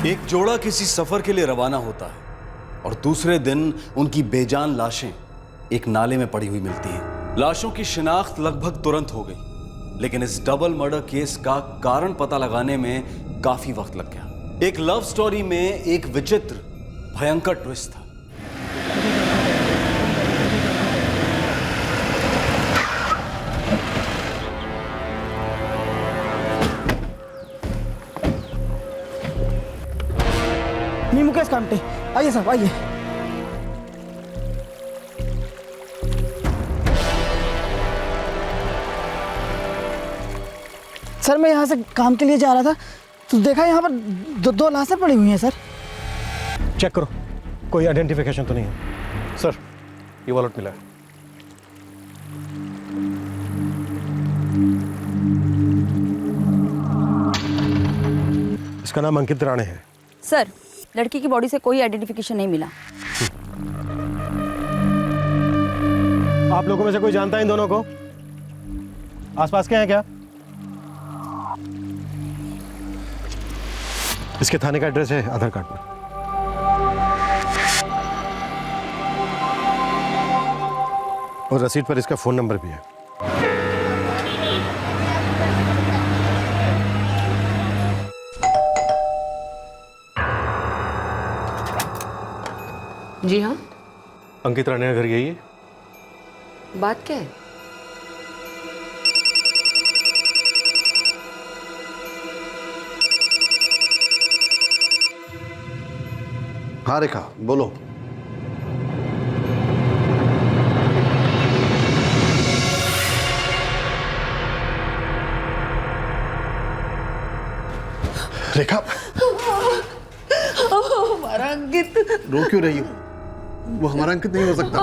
एक जोड़ा किसी सफर के लिए रवाना होता है और दूसरे दिन उनकी बेजान लाशें एक नाले में पड़ी हुई मिलती हैं। लाशों की शिनाख्त लगभग तुरंत हो गई, लेकिन इस डबल मर्डर केस का कारण पता लगाने में काफी वक्त लग गया। एक लव स्टोरी में एक विचित्र भयंकर ट्विस्ट था। मुकेश कामटे, आइए साहब आइए। सर मैं यहाँ से काम के लिए जा रहा था तो देखा यहाँ पर दो लाशें पड़ी हुई हैं सर। चेक करो, कोई आइडेंटिफिकेशन तो नहीं है। सर ये वॉलेट मिला है। इसका नाम अंकित राणे है। सर लड़की की बॉडी से कोई आइडेंटिफिकेशन नहीं मिला। आप लोगों में से कोई जानता है इन दोनों को? आसपास के हैं क्या? इसके थाने का एड्रेस है आधार कार्ड में। और रसीद पर इसका फोन नंबर भी है। जी हाँ। अंकित राणे का घर यही है? बात क्या है? हाँ रेखा बोलो। रेखा हमारा अंकित। रो क्यों रही हो? वो हमारा अंकित नहीं हो सकता।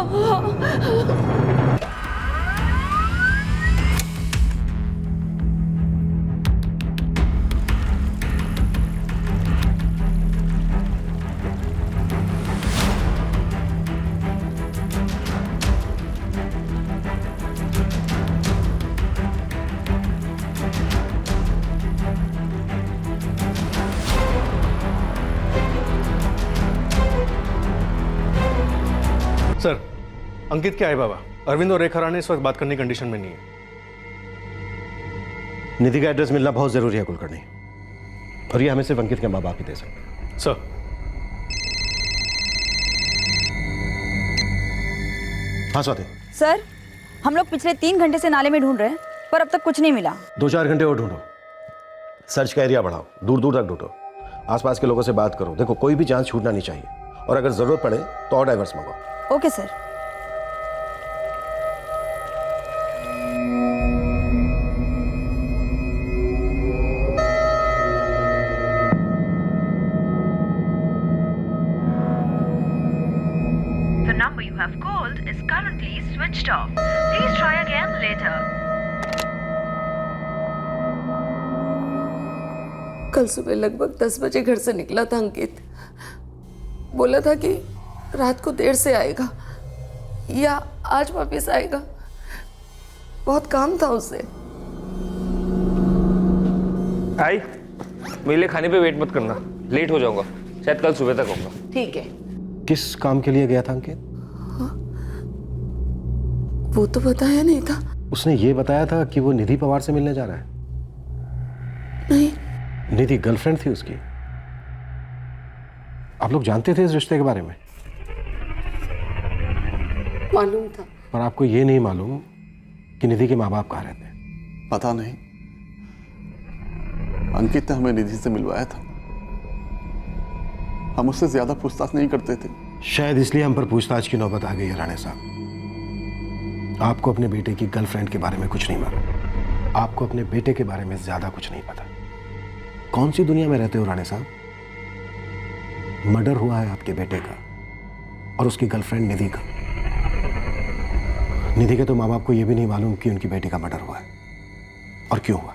सर अंकित क्या है बाबा? अरविंद और रेखा राणे इस वक्त बात करने की कंडीशन में नहीं है। निधि का एड्रेस मिलना बहुत जरूरी है कुलकर्णी, और ये हमें सिर्फ अंकित के माँ बाप ही दे सकते हैं। सर हाँ स्वाति। सर हम लोग पिछले 3 घंटे से नाले में ढूंढ रहे हैं पर अब तक कुछ नहीं मिला। 2-4 घंटे और ढूंढो, सर्च का एरिया बढ़ाओ, दूर दूर तक ढूंढो, आसपास के लोगों से बात करो। देखो कोई भी चांस छूटना नहीं चाहिए, और अगर जरूरत पड़े तो और डाइवर्स मंगाओ। Okay sir. The number you have called is currently switched off. Please try again later. कल सुबह लगभग 10 बजे घर से निकला था अंकित। बोला था कि रात को देर से आएगा या आज वापस आएगा। बहुत काम था उसे। आई मेरे लिए खाने पे वेट मत करना, लेट हो जाऊंगा, शायद कल सुबह तक आऊंगा। ठीक है। किस काम के लिए गया था अंकित? वो तो बताया नहीं था। उसने ये बताया था कि वो निधि पवार से मिलने जा रहा है। नहीं। निधि गर्लफ्रेंड थी उसकी। आप लोग जानते थे इस रिश्ते के बारे में? मालूम था। पर आपको ये नहीं मालूम कि निधि के माँ बाप कहाँ रहते हैं? पता नहीं, अंकित ने हमें निधि से मिलवाया था। हम उससे ज्यादा पूछताछ नहीं करते थे। शायद इसलिए हम पर पूछताछ की नौबत आ गई है राणे साहब। आपको अपने बेटे की गर्लफ्रेंड के बारे में कुछ नहीं मालूम, आपको अपने बेटे के बारे में ज्यादा कुछ नहीं पता। कौन सी दुनिया में रहते हो राणे साहब? मर्डर हुआ है आपके बेटे का और उसकी गर्लफ्रेंड निधि का। निधि के तो माँ बाप को यह भी नहीं मालूम कि उनकी बेटी का मर्डर हुआ है और क्यों हुआ।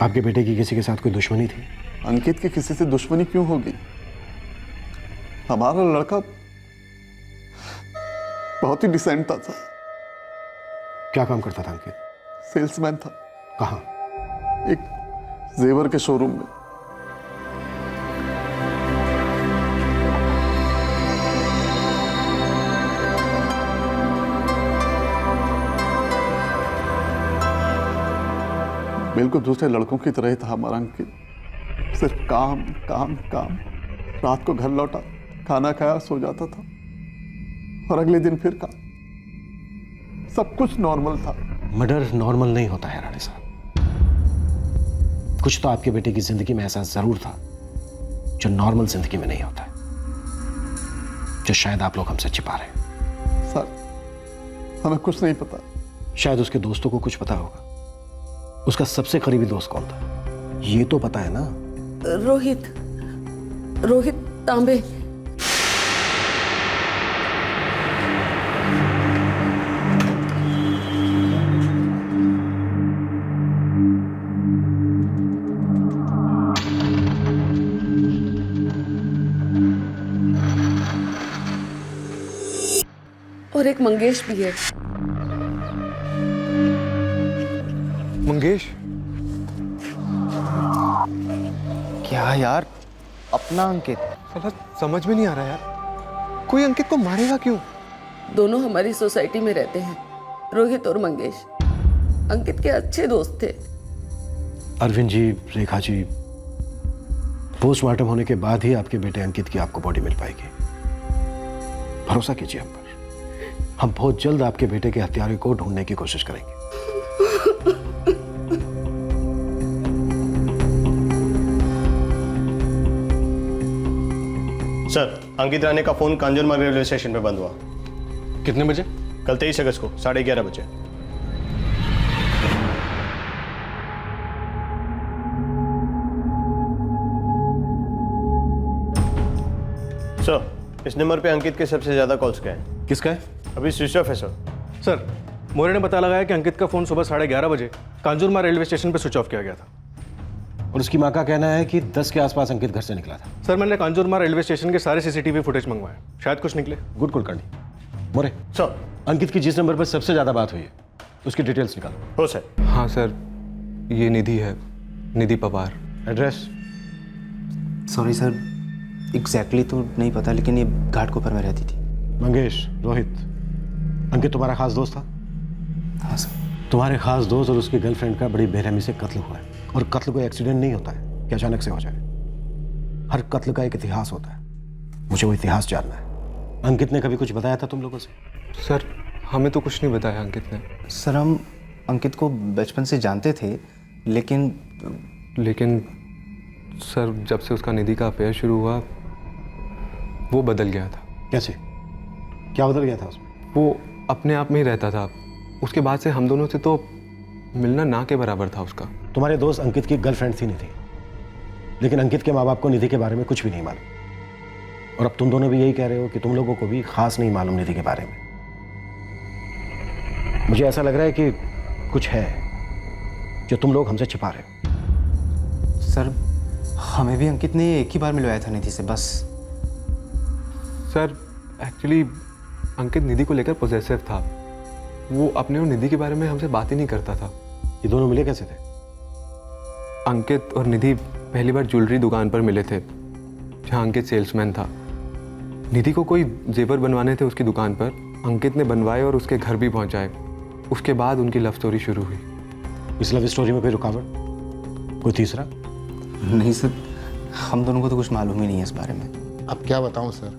आपके बेटे की किसी के साथ कोई दुश्मनी थी? अंकित की किसी से दुश्मनी क्यों होगी? हमारा लड़का बहुत ही डिसेंट था सर। क्या काम करता था अंकित? सेल्समैन था। कहाँ? एक जेवर के शोरूम में। बिल्कुल दूसरे लड़कों की तरह ही था हमारा अंकित। सिर्फ काम काम काम। रात को घर लौटा, खाना खाया, सो जाता था और अगले दिन फिर काम। सब कुछ नॉर्मल था। मर्डर नॉर्मल नहीं होता है राणे साहब। कुछ तो आपके बेटे की जिंदगी में ऐसा जरूर था जो नॉर्मल जिंदगी में नहीं होता है, जो शायद आप लोग हमसे छिपा रहे हैं। सर, हमें कुछ नहीं पता। शायद उसके दोस्तों को कुछ पता होगा। उसका सबसे करीबी दोस्त कौन था ये तो पता है ना? रोहित तांबे। और एक मंगेश भी है। मंगेश, क्या यार, अपना अंकित। साला समझ में नहीं आ रहा यार, कोई अंकित को मारेगा क्यों? दोनों हमारी सोसाइटी में रहते हैं, रोहित और मंगेश। अंकित के अच्छे दोस्त थे। अरविंद जी, रेखा जी, पोस्टमार्टम होने के बाद ही आपके बेटे अंकित की आपको बॉडी मिल पाएगी। भरोसा कीजिए हम पर। हम बहुत जल्द आपके बेटे के हत्यारे को ढूंढने की कोशिश करेंगे। सर, अंकित राणे का फोन कांजूरमार्ग रेलवे स्टेशन पे बंद हुआ। कितने बजे? कल 23 अगस्त को 11:30 बजे। सर, इस नंबर पे अंकित के सबसे ज्यादा कॉल्स गए हैं। किसका है? अभी स्विच ऑफ है सर। सर, मोरे ने पता लगाया कि अंकित का फोन सुबह 11:30 बजे कांजूरमार्ग रेलवे स्टेशन पर स्विच ऑफ किया गया था। और उसकी मां का कहना है कि 10 के आसपास अंकित घर से निकला था। सर, मैंने कांजूरमार्ग रेलवे स्टेशन के सारे सीसीटीवी फुटेज मंगवाए, शायद कुछ निकले। गुड कुलकर्णी। मोरे, सर। अंकित की जिस नंबर पर सबसे ज्यादा बात हुई है उसकी डिटेल्स निकालो। हो सर। हाँ सर, ये निधि है, Nidhi Pawar. Address? Sorry sir, exactly तो नहीं पता, लेकिन ये घाटकोपर में रहती थी। मंगेश, रोहित, अंकित तुम्हारा खास दोस्त था? हाँ सर। तुम्हारे खास दोस्त और उसकी गर्लफ्रेंड का बड़ी बेरहमी से कत्ल हुआ है। और कत्ल कोई एक्सीडेंट नहीं होता है कि अचानक से हो जाए। हर कत्ल का एक इतिहास होता है। मुझे वो इतिहास जानना है। अंकित ने कभी कुछ बताया था तुम लोगों से? सर, हमें तो कुछ नहीं बताया अंकित ने। सर, हम अंकित को बचपन से जानते थे, लेकिन सर, जब से उसका निधि का अफेयर शुरू हुआ वो बदल गया था। कैसे? क्या बदल गया था उसमें? वो अपने आप में ही रहता था। उसके बाद से हम दोनों से तो मिलना ना के बराबर था उसका। तुम्हारे दोस्त अंकित की गर्लफ्रेंड थी निधि, लेकिन अंकित के माँ बाप को निधि के बारे में कुछ भी नहीं मालूम। और अब तुम दोनों भी यही कह रहे हो कि तुम लोगों को भी खास नहीं मालूम निधि के बारे में। मुझे ऐसा लग रहा है कि कुछ है जो तुम लोग हमसे छिपा रहे हो। सर, हमें भी अंकित ने एक ही बार मिलवाया था निधि से, बस। सर, एक्चुअली अंकित निधि को लेकर पॉजेसिव था। वो अपने और निधि के बारे में हमसे बात ही नहीं करता था। ये दोनों मिले कैसे थे? अंकित और निधि पहली बार ज्वेलरी दुकान पर मिले थे, जहाँ अंकित सेल्समैन था। निधि को कोई जेवर बनवाने थे उसकी दुकान पर। अंकित ने बनवाए और उसके घर भी पहुँचाए। उसके बाद उनकी लव स्टोरी शुरू हुई। इस लव स्टोरी में कोई रुकावट, कोई तीसरा? नहीं सर, हम दोनों को तो कुछ मालूम ही नहीं है इस बारे में। अब क्या बताऊं सर,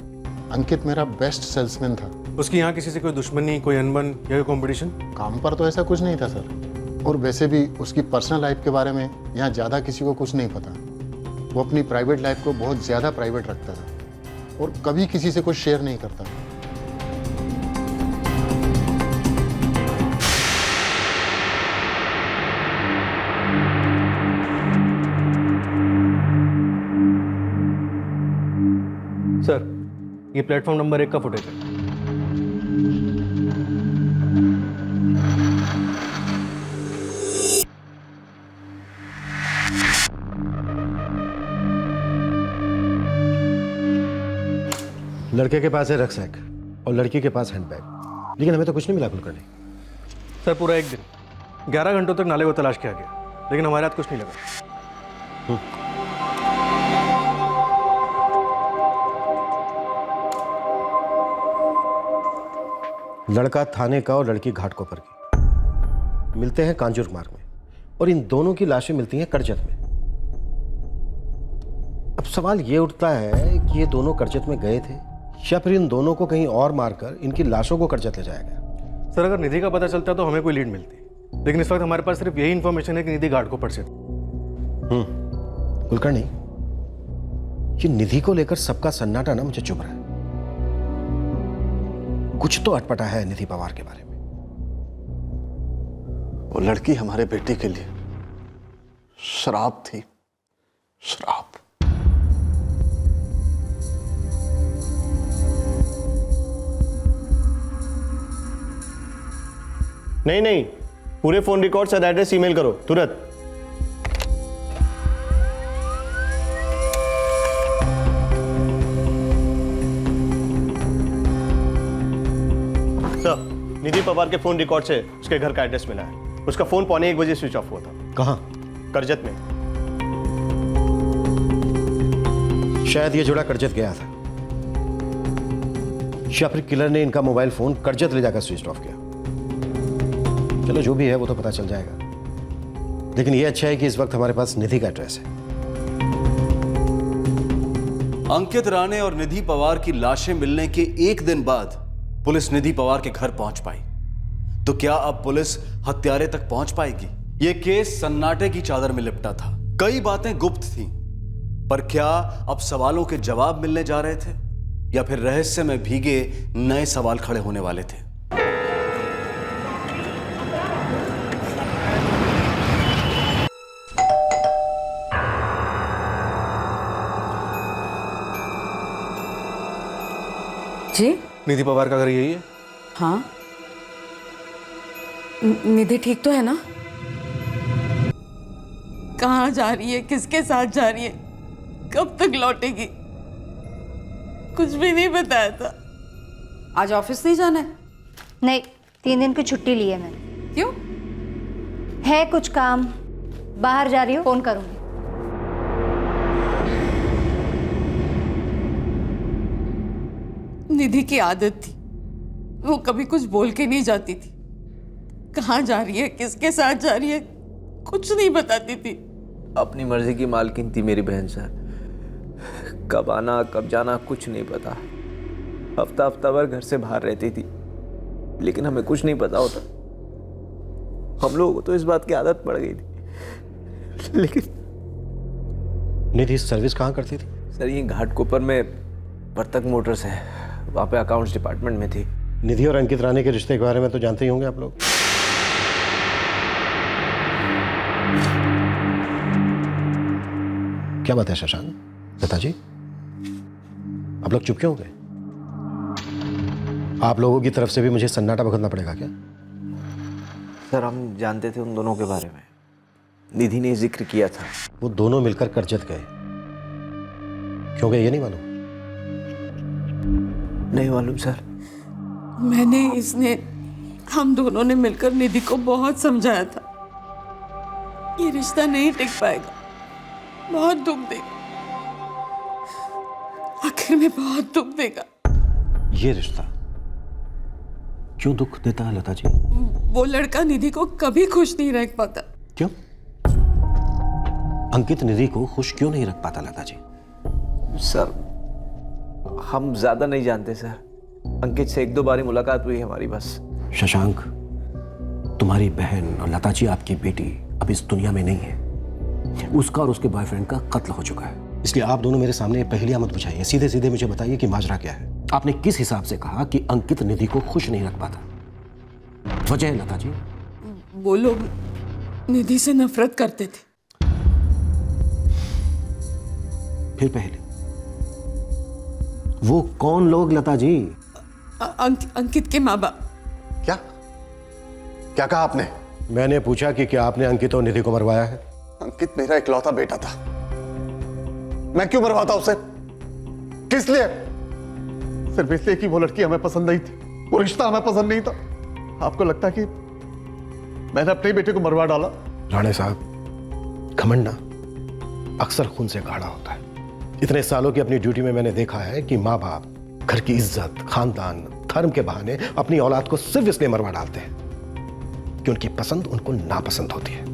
अंकित मेरा बेस्ट सेल्समैन था। उसकी यहाँ किसी से कोई दुश्मनी, कोई अनबन या कोई कंपटीशन? काम पर तो ऐसा कुछ नहीं था सर। और वैसे भी उसकी पर्सनल लाइफ के बारे में यहाँ ज़्यादा किसी को कुछ नहीं पता। वो अपनी प्राइवेट लाइफ को बहुत ज़्यादा प्राइवेट रखता था और कभी किसी से कुछ शेयर नहीं करता। सर, ये प्लेटफॉर्म नंबर 1 का फुटेज है। लड़के के पास है रक्सैक और लड़की के पास हैंडबैग, लेकिन हमें तो कुछ नहीं मिला कुलकर्णी। सर, पूरा एक दिन 11 घंटों तक नाले को तलाश किया गया, लेकिन हमारे हाथ कुछ नहीं लगा। लड़का थाने का और लड़की घाटकोपर की। मिलते हैं कांजूर मार्ग में और इन दोनों की लाशें मिलती हैं करजत में। अब सवाल ये उठता है कि ये दोनों करजत में गए थे या फिर इन दोनों को कहीं और मारकर इनकी लाशों को करजत ले जाया गया। सर अगर निधि का पता चलता तो हमें कोई लीड मिलती, लेकिन इस वक्त हमारे पास सिर्फ यही इंफॉर्मेशन है कि निधि घाट को पर से। कुलकर्णी, ये निधि को लेकर सबका सन्नाटा ना मुझे चुभ रहा है। कुछ तो अटपटा है निधि पवार के बारे में। वो लड़की हमारे बेटे के लिए श्राप थी, श्राप। नहीं, पूरे फोन रिकॉर्ड्स और एड्रेस ईमेल करो तुरंत। सर, निधि पवार के फोन रिकॉर्ड से उसके घर का एड्रेस मिला है। उसका फोन 12:45 बजे स्विच ऑफ हुआ था। कहाँ? करजत में। शायद ये जोड़ा करजत गया था या फिर किलर ने इनका मोबाइल फोन करजत ले जाकर स्विच ऑफ किया। चलो जो भी है वो तो पता चल जाएगा, लेकिन ये अच्छा है कि इस वक्त हमारे पास निधि का एड्रेस है। अंकित राणे और निधि पवार की लाशें मिलने के एक दिन बाद पुलिस निधि पवार के घर पहुंच पाई। तो क्या अब पुलिस हत्यारे तक पहुंच पाएगी? यह केस सन्नाटे की चादर में लिपटा था। कई बातें गुप्त थीं, पर क्या अब सवालों के जवाब मिलने जा रहे थे या फिर रहस्य में भीगे नए सवाल खड़े होने वाले थे? जी? निधि पवार का घर यही है? हाँ। निधि ठीक तो है ना? कहाँ जा रही है, किसके साथ जा रही है, कब तक लौटेगी? कुछ भी नहीं बताया था। आज ऑफिस नहीं जाना है? नहीं, 3 दिन की छुट्टी ली है मैंने। क्यों? है कुछ काम, बाहर जा रही हूँ, फोन करूंगी। निधि की आदत थी, वो कभी कुछ बोल के नहीं जाती थी। कहाँ जा रही है, किसके साथ जा रही है, कुछ नहीं बताती थी। अपनी मर्जी की मालकिन थी मेरी बहन सर। कब आना कब जाना कुछ नहीं पता। हफ्ता हफ्ता भर घर से बाहर रहती थी, लेकिन हमें कुछ नहीं पता होता। हम लोगों को तो इस बात की आदत पड़ गई थी। लेकिन निधि सर्विस कहाँ करती थी? सर ये घाटकोपर में वर्तक मोटर्स है, वहाँ पे अकाउंट्स डिपार्टमेंट में थी। निधि और अंकित राणे के रिश्ते के बारे में तो जानते ही होंगे आप लोग। क्या बात है शशांक, लता जी, आप लोग चुप क्यों हो गए? आप लोगों की तरफ से भी मुझे सन्नाटा बरतना पड़ेगा क्या? सर हम जानते थे उन दोनों के बारे में, निधि ने जिक्र किया था। वो दोनों मिलकर करजत गए, क्यों गए ये नहीं मालूम? नहीं मालूम सर। मैंने, इसने, हम दोनों ने मिलकर निधि को बहुत समझाया था, ये रिश्ता नहीं टिक पाएगा, बहुत दुख देगा, आखिर में बहुत दुख देगा। ये रिश्ता क्यों दुख देता है लता जी? वो लड़का निधि को कभी खुश नहीं रख पाता। क्यों? अंकित निधि को खुश क्यों नहीं रख पाता लता जी? सर हम ज्यादा नहीं जानते सर, अंकित से 1-2 बार मुलाकात हुई हमारी बस। शशांक, तुम्हारी बहन और लता जी आपकी बेटी अब इस दुनिया में नहीं है। उसका और उसके बॉयफ्रेंड का कत्ल हो चुका है, इसलिए आप दोनों मेरे सामने पहेलियां मत बुझाइए, सीधे सीधे मुझे बताइए कि माजरा क्या है। आपने किस हिसाब से कहा कि अंकित निधि को खुश नहीं रख पाता? वजह है लता जी? वो लोग निधि से नफरत करते थे। फिर पहले वो कौन लोग लता जी? अंकित के माँ बाप। क्या क्या कहा आपने? मैंने पूछा कि क्या आपने अंकित और निधि को मरवाया है? अंकित मेरा इकलौता बेटा था, मैं क्यों मरवाता उसे? किस लिए? सिर्फ इसलिए कि वो लड़की हमें पसंद नहीं थी, वो रिश्ता हमें पसंद नहीं था। आपको लगता है कि मैंने अपने बेटे को मरवा डाला? राणे साहब, घमंड ना अक्सर खून से गाढ़ा होता है। इतने सालों की अपनी ड्यूटी में मैंने देखा है कि माँ बाप घर की इज्जत, खानदान, धर्म के बहाने अपनी औलाद को सिर्फ इसलिए मरवा डालते हैं कि उनकी पसंद उनको नापसंद होती है।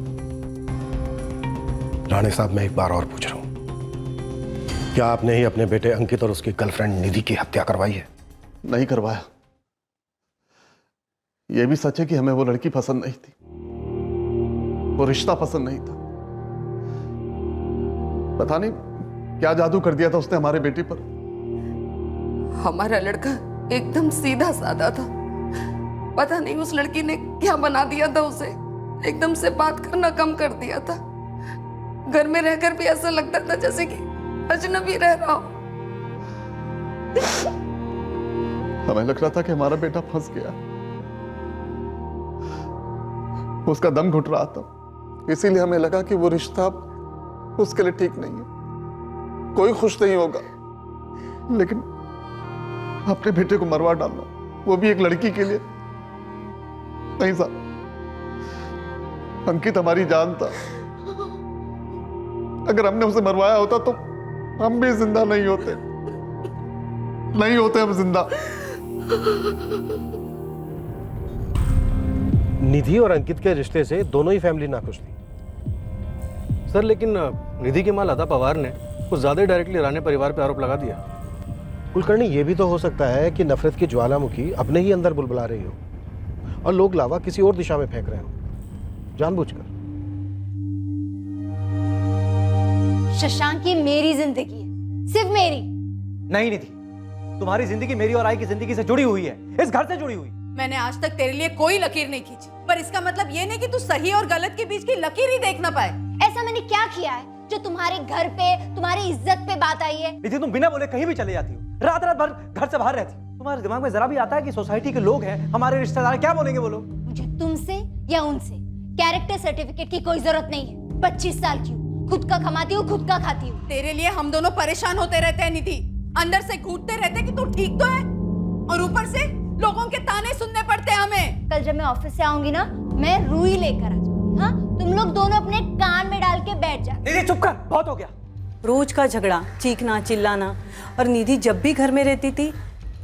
राणे साहब, मैं एक बार और पूछ रहा हूं, क्या आपने ही अपने बेटे अंकित और उसकी गर्लफ्रेंड निधि की हत्या करवाई है? नहीं करवाया। यह भी सच है कि हमें वो लड़की पसंद नहीं थी, वो रिश्ता पसंद नहीं था। पता नहीं क्या जादू कर दिया था उसने हमारे बेटे पर। हमारा लड़का एकदम सीधा साधा था, पता नहीं उस लड़की ने क्या बना दिया था उसे। एकदम से बात करना कम कर दिया था। घर में रहकर भी ऐसा लगता था जैसे कि अजनबी रह रहा हो। हमें लग रहा था कि हमारा बेटा फंस गया, उसका दम घुट रहा था। इसीलिए हमें लगा कि वो रिश्ता उसके लिए ठीक नहीं है, कोई खुश नहीं होगा। लेकिन अपने बेटे को मरवा डालना, वो भी एक लड़की के लिए, नहीं साहब। अंकित हमारी जान था, अगर हमने उसे मरवाया होता तो हम भी जिंदा नहीं होते, नहीं होते हम जिंदा। निधि और अंकित के रिश्ते से दोनों ही फैमिली नाखुश थी सर, लेकिन निधि की मां लता पवार ने कुछ ज्यादा डायरेक्टली राणे परिवार पर आरोप लगा दिया। कुलकर्णी, ये भी तो हो सकता है कि नफरत की ज्वालामुखी अपने ही अंदर बुलबुला रही हो और लोग लावा किसी और दिशा में फेंक रहे हो, जानबूझकर। शशांक, ये मेरी जिंदगी है, सिर्फ मेरी। नहीं निधि, तुम्हारी जिंदगी मेरी और आई की जिंदगी से जुड़ी हुई है, इस घर से जुड़ी हुई। मैंने आज तक तेरे लिए कोई लकीर नहीं खींची, पर इसका मतलब ये नहीं कि तू सही और गलत के बीच की लकीर ही देख ना पाए। ऐसा मैंने क्या किया है जो तुम्हारे घर पे, तुम्हारी इज्जत पे बात आई है? निधि, तुम बिना बोले कहीं भी चले जाती हो, रात रात भर घर से बाहर रहती हो। तुम्हारे दिमाग में जरा भी आता है कि सोसाइटी के लोग हैं, हमारे रिश्तेदार, क्या बोलेंगे वो लोग? मुझे तुमसे या उनसे कैरेक्टर सर्टिफिकेट की कोई जरूरत नहीं है। 25 साल की हूँ, खुद का कमाती हूँ, खुद का खाती हूँ। तेरे लिए हम दोनों परेशान होते रहते हैं निधि, अंदर से घूटते रहते कि तू ठीक तो है, और ऊपर से लोगों के ताने सुनने पड़ते हैं हमें। कल जब मैं ऑफिस से आऊंगी ना, मैं रूई लेकर आ जाऊंगी। हाँ, तुम लोग दोनों अपने कान में डाल के बैठ जाओ। निधि चुप कर, बहुत हो गया। रोज का झगड़ा, चीखना चिल्लाना, और निधि जब भी घर में रहती थी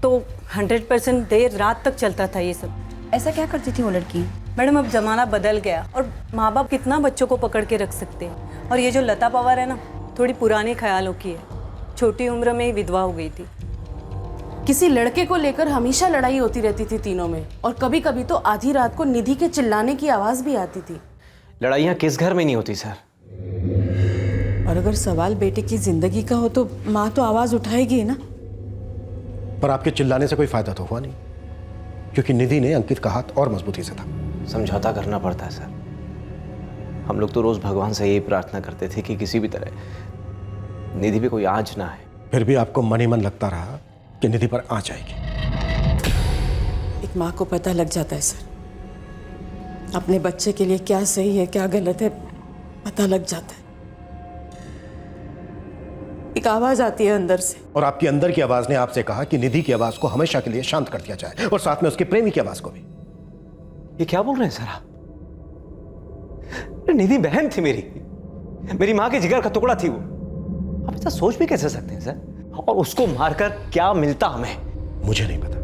तो 100% देर रात तक चलता था ये सब। ऐसा क्या करती थी वो लड़की? मैडम, अब जमाना बदल गया और माँ बाप कितना बच्चों को पकड़ के रख सकते हैं। और ये जो लता पवार है ना, थोड़ी पुराने ख्यालों की है, छोटी उम्र में ही विधवा हो गई थी। किसी लड़के को लेकर हमेशा लड़ाई होती रहती थी तीनों में, और कभी कभी तो आधी रात को निधि के चिल्लाने की आवाज भी आती थी। लड़ाइयाँ किस घर में नहीं होती सर? और अगर सवाल बेटे की जिंदगी का हो तो माँ तो आवाज उठाएगी ना। पर आपके चिल्लाने से कोई फायदा तो हुआ नहीं, क्योंकि निधि ने अंकित का हाथ और मजबूती से था। समझौता करना पड़ता है सर। हम लोग तो रोज भगवान से यही प्रार्थना करते थे कि किसी भी तरह निधि पे कोई आंच ना है। फिर भी आपको मन ही मन लगता रहा कि निधि पर आंच आएगी। एक माँ को पता लग जाता है सर, अपने बच्चे के लिए क्या सही है क्या गलत है पता लग जाता है। एक आवाज आती है अंदर से, और आपकी अंदर की आवाज ने आपसे कहा कि निधि की आवाज को हमेशा के लिए शांत कर दिया जाए, और साथ में उसके प्रेमी की आवाज को भी। ये क्या बोल रहे हैं सर आप? निधि बहन थी मेरी माँ के जिगर का टुकड़ा थी वो। आप ऐसा सोच भी कैसे सकते हैं सर? और उसको मारकर क्या मिलता हमें? मुझे नहीं पता,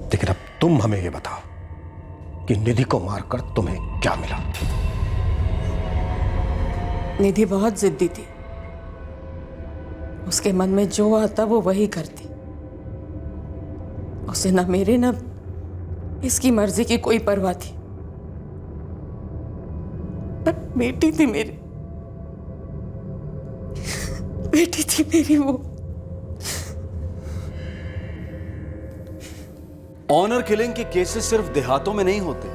लेकिन अब तुम हमें यह बताओ कि निधि को मारकर तुम्हें क्या मिला? निधि बहुत जिद्दी थी, उसके मन में जो आता वो वही करती। उसे न मेरे न इसकी मर्जी की कोई परवाह थी। पर बेटी थी मेरी, बेटी थी मेरी वो। ऑनर किलिंग के केसेस सिर्फ देहातों में नहीं होते,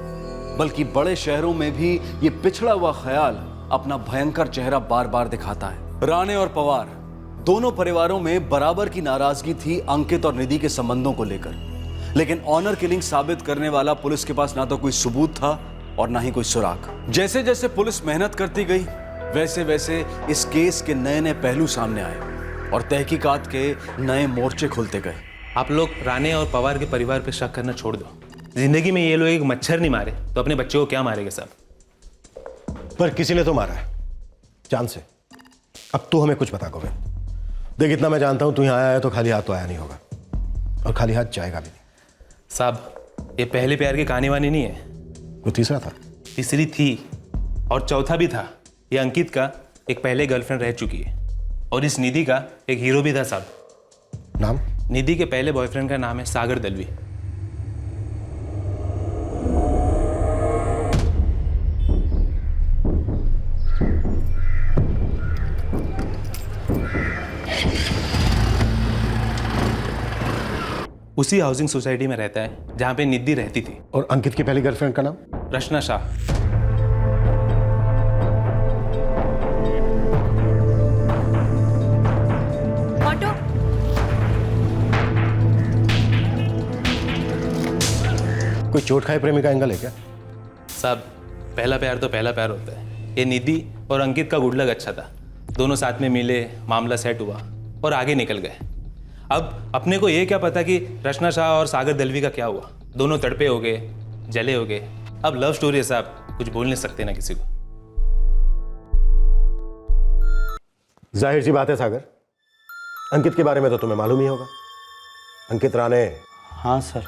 बल्कि बड़े शहरों में भी ये पिछड़ा हुआ ख्याल अपना भयंकर चेहरा बार बार दिखाता है। राणे और पवार दोनों परिवारों में बराबर की नाराजगी थी अंकित और निधि के संबंधों को लेकर, लेकिन ऑनर किलिंग साबित करने वाला पुलिस के पास ना तो कोई सबूत था और ना ही कोई सुराग। जैसे जैसे पुलिस मेहनत करती गई, वैसे वैसे इस केस के नए नए पहलू सामने आए और तहकीकात के नए मोर्चे खुलते गए। आप लोग राणे और पवार के परिवार पे शक करना छोड़ दो। जिंदगी में ये लोग एक मच्छर नहीं मारे तो अपने बच्चों को क्या मारेंगे साहब? पर किसी ने तो मारा है, जान से। अब तू हमें कुछ बता गोविंद। देख, इतना मैं जानता हूं, तू यहाँ आया है तो खाली हाथ तो आया नहीं होगा, और खाली हाथ जाएगा भी नहीं। साहब, ये पहले प्यार की कहानी वानी नहीं है। वो तीसरा था। तीसरी थी और चौथा भी था। ये अंकित का एक पहले गर्लफ्रेंड रह चुकी है और इस निधि का एक हीरो भी था साहब। नाम? निधि के पहले बॉयफ्रेंड का नाम है सागर दलवी। उसी हाउसिंग सोसाइटी में रहता है जहां पे निधि रहती थी। और अंकित की पहली गर्लफ्रेंड का नाम? रचना शाह। ऑटो। कोई चोट खाए प्रेमी का एंगल है क्या? साहब, पहला प्यार तो पहला प्यार होता है। ये निधि और अंकित का गुड लक अच्छा था, दोनों साथ में मिले, मामला सेट हुआ और आगे निकल गए। अब अपने को ये क्या पता कि रचना शाह और सागर दलवी का क्या हुआ। दोनों तड़पे हो गए, जले हो गए। अब लव स्टोरी है साहब, कुछ बोल नहीं सकते ना किसी को। जाहिर सी बात है सागर, अंकित के बारे में तो तुम्हें मालूम ही होगा। अंकित राणे। हाँ सर,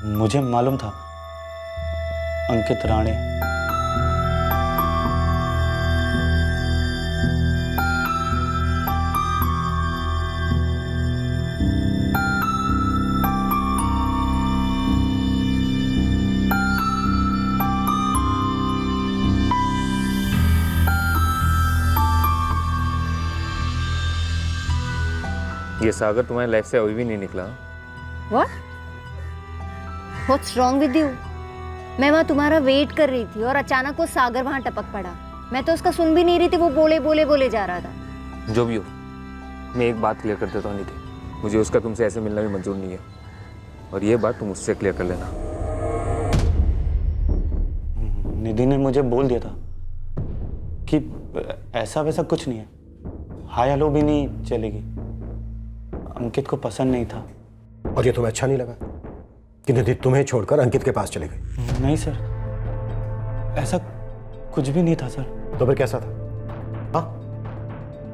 मुझे मालूम था अंकित राणे। ये सागर तुम्हारी लाइफ से अभी भी नहीं निकला। What? What's wrong with you? मैं वहाँ तुम्हारा वेट कर रही थी और अचानक वो सागर वहाँ टपक पड़ा। मैं तो उसका सुन भी नहीं रही थी, वो बोले जा रहा था। जो भी हो, मैं एक बात क्लियर कर देता हूँ निधि, मुझे उसका तुमसे ऐसे मिलना भी मंजूर नहीं है और ये बात तुम उससे क्लियर कर लेना। निधि ने मुझे बोल दिया था कि ऐसा वैसा कुछ नहीं है, हाय हेलो भी नहीं चलेगी। अंकित को पसंद नहीं था। और ये तुम्हें अच्छा नहीं लगा कि निधि तुम्हें छोड़कर अंकित के पास चले गई? नहीं सर, ऐसा कुछ भी नहीं था सर। तो फिर कैसा था? हाँ,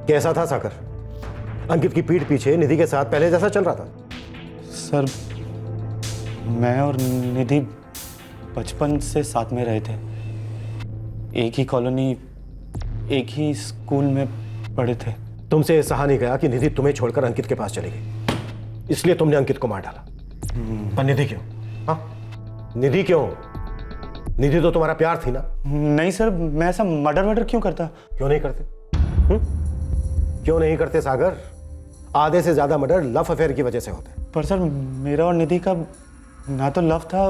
कैसा था सागर? अंकित की पीठ पीछे निधि के साथ पहले जैसा चल रहा था? सर, मैं और निधि बचपन से साथ में रहे थे, एक ही कॉलोनी, एक ही स्कूल में पढ़े थे। तुमसे ये सहा नहीं गया कि निधि तुम्हें छोड़कर अंकित के पास चली गई, इसलिए तुमने अंकित को मार डाला। पर निधि क्यों? हाँ, निधि क्यों? निधि तो तुम्हारा प्यार थी ना? नहीं सर, मैं ऐसा मर्डर क्यों करता? क्यों नहीं करते? क्यों नहीं करते सागर? आधे से ज्यादा मर्डर लव अफेयर की वजह से होते हैं। पर सर, मेरा और निधि का ना तो लव था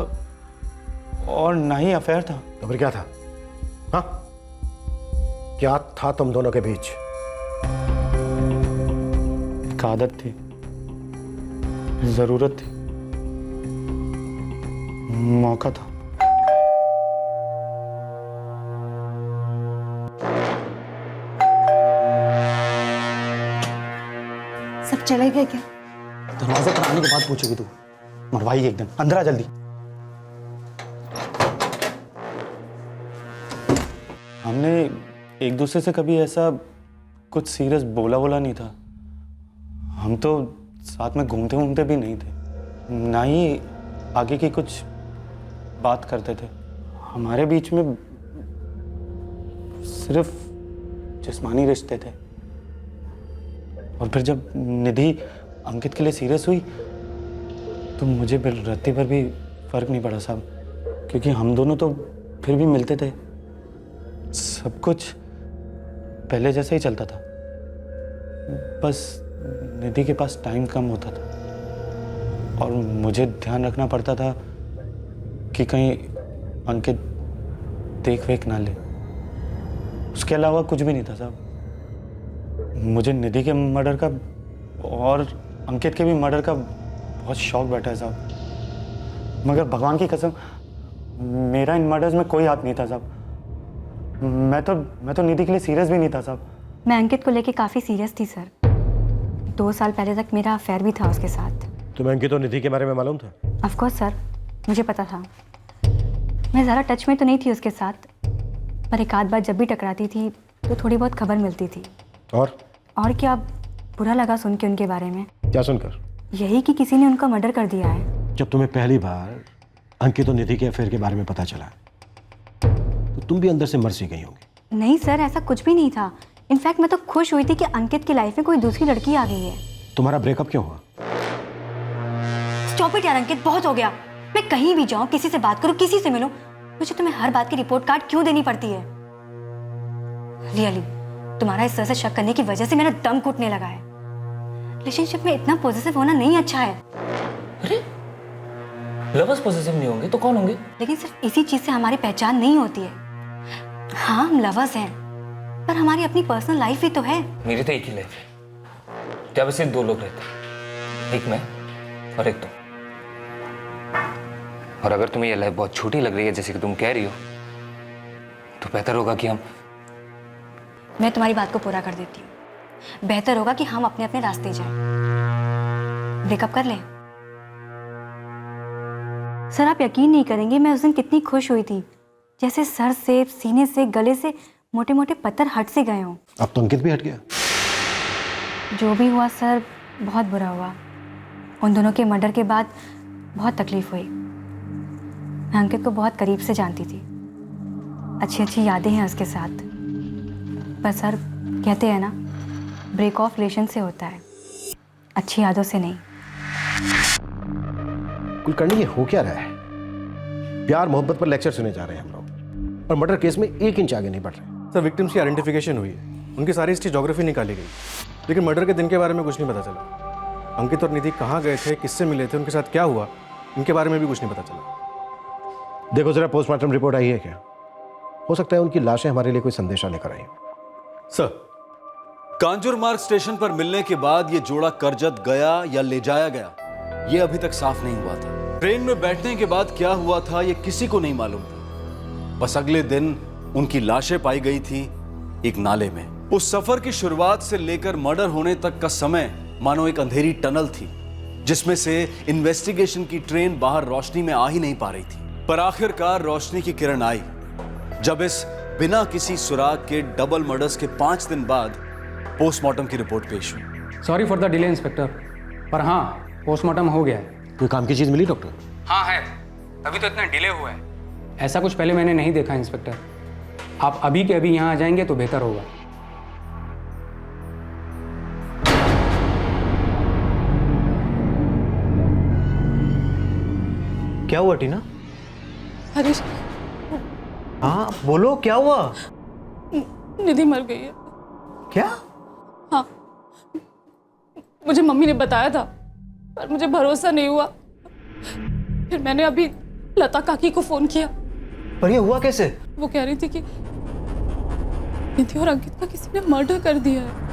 और ना ही अफेयर था। तो फिर क्या था? हाँ, क्या था तुम दोनों के बीच? एक आदत थी, जरूरत थी, मौका था। सब चले गए क्या? दरवाजा पर आने के बाद पूछेगी तू, मरवाई एकदम। अंदर आ जल्दी। हमने एक दूसरे से कभी ऐसा कुछ सीरियस बोला नहीं था। हम तो साथ में घूमते भी नहीं थे, ना ही आगे की कुछ बात करते थे। हमारे बीच में सिर्फ जिस्मानी रिश्ते थे। और फिर जब निधि अंकित के लिए सीरियस हुई तो मुझे रत्ती भर भी फर्क नहीं पड़ा साहब, क्योंकि हम दोनों तो फिर भी मिलते थे। सब कुछ पहले जैसा ही चलता था, बस निधि के पास टाइम कम होता था और मुझे ध्यान रखना पड़ता था कि कहीं अंकित देख वेख ना ले। उसके अलावा कुछ भी नहीं था साहब। मुझे निधि के मर्डर का और अंकित के भी मर्डर का बहुत शौक बैठा है साहब, मगर भगवान की कसम मेरा इन मर्डर्स में कोई हाथ नहीं था साहब। मैं तो निधि के लिए सीरियस भी नहीं था साहब। मैं अंकित को लेके काफ़ी सीरियस थी सर। 2 साल पहले तक मेरा अफेयर भी था उसके साथ। तुम्हें अंकित और निधि के बारे में मालूम था? ऑफ कोर्स सर, मुझे पता था। मैं ज़्यादा टच में तो नहीं थी उसके साथ, पर एक आध बार जब भी टकराती थी तो थोड़ी बहुत खबर मिलती थी। और क्या बुरा लगा सुन के उनके बारे में। क्या सुनकर? यही कि किसी ने उनका मर्डर कर दिया है। जब तुम्हें पहली बार अंकित और निधि के अफेयर के बारे में पता चला तुम भी अंदर से मर सी गई होगी। नहीं सर, ऐसा कुछ भी नहीं था। इनफैक्ट मैं तो खुश हुई थी कि अंकित की लाइफ में कोई दूसरी लड़की आ गई है। तुम्हारा ब्रेकअप क्यों हुआ? स्टॉप इट यार अंकित, बहुत हो गया। मैं कहीं भी जाऊं, किसी से बात करूं, किसी से मिलूं, मुझे तुम्हें हर बात की रिपोर्ट कार्ड क्यों देनी पड़ती है? रियली तुम्हारा इस तरह से शक करने की वजह से मेरा दम घुटने लगा है। रिलेशनशिप में इतना पॉजिटिव होना नहीं अच्छा है। अरे लवर्स पॉजिटिव नहीं होंगे तो कौन होंगे? लेकिन सिर्फ इसी चीज से हमारी पहचान नहीं होती है। हाँ हम लवर्स हैं, पर हमारी अपनी पर्सनल लाइफ भी तो है। मेरी तो एक ही लाइफ है, क्या वैसे 2 लोग रहते हैं, एक मैं और एक तुम। और अगर तुम्हें यह लाइफ बहुत छोटी लग रही है जैसे कि तुम कह रही हो, तो बेहतर होगा कि मैं तुम्हारी बात को पूरा कर देती हूँ। बेहतर होगा कि हम अपने अपने रास्ते जाएं। ब्रेकअप कर लें। सर आप यकीन नहीं करेंगे मैं उस दिन कितनी खुश हुई थी, जैसे सर से, सीने से, गले से मोटे मोटे पत्थर हट से गए हों। अब तो अंकित भी हट गया। जो भी हुआ सर बहुत बुरा हुआ। उन दोनों के मर्डर के बाद बहुत तकलीफ हुई। मैं अंकित को बहुत करीब से जानती थी, अच्छी अच्छी यादें हैं उसके साथ। पर सर कहते हैं ना, ब्रेक ऑफ रिलेशन से होता है, अच्छी यादों से नहीं। कुलकर्णी ये हो क्या रहा है? प्यार मोहब्बत पर लेक्चर सुने जा रहे हैं हम लोग, और मर्डर केस में 1 इंच आगे नहीं बढ़ रहे। सर विक्टिम्स की आइडेंटिफिकेशन हुई है, उनकी सारी हिस्ट्री ज्योग्राफी निकाली गई, लेकिन मर्डर के दिन के बारे में कुछ नहीं पता चला। अंकित और निधि कहाँ गए थे, किससे मिले थे, उनके साथ क्या हुआ, इनके बारे में भी कुछ नहीं पता चला। देखो जरा पोस्टमार्टम रिपोर्ट आई है क्या? हो सकता है उनकी लाशें हमारे लिए कोई संदेशा लेकर आई। सर कांजूरमार्ग स्टेशन पर मिलने के बाद ये जोड़ा करजत गया या ले जाया गया, ये अभी तक साफ नहीं हुआ था। ट्रेन में बैठने के बाद क्या हुआ था ये किसी को नहीं मालूम था। बस अगले दिन उनकी लाशें पाई गई थी एक नाले में। उस सफर की शुरुआत से लेकर मर्डर होने तक का समय मानो एक अंधेरी टनल थी, जिसमें से इन्वेस्टिगेशन की ट्रेन बाहर रोशनी में आ ही नहीं पा रही थी। पर आखिरकार रोशनी की किरण आई जब इस बिना किसी सुराग के डबल मर्डर्स के 5 दिन बाद पोस्टमार्टम की रिपोर्ट पेश हुई। Sorry for the delay inspector, पर हाँ पोस्टमार्टम हो गया है। कोई काम की चीज मिली डॉक्टर? हाँ है, तभी तो इतना डिले हुआ है। ऐसा कुछ पहले मैंने नहीं देखा इंस्पेक्टर। आप अभी के अभी यहाँ आ जाएंगे तो बेहतर होगा। क्या हुआ टीना? हरीश, हाँ बोलो क्या हुआ? निधि मर गई है। क्या? हाँ, मुझे मम्मी ने बताया था, पर मुझे भरोसा नहीं हुआ। फिर मैंने अभी लता काकी को फोन किया। पर ये हुआ कैसे? वो कह रही थी कि निधि और अंकित का किसी ने मर्डर कर दिया है।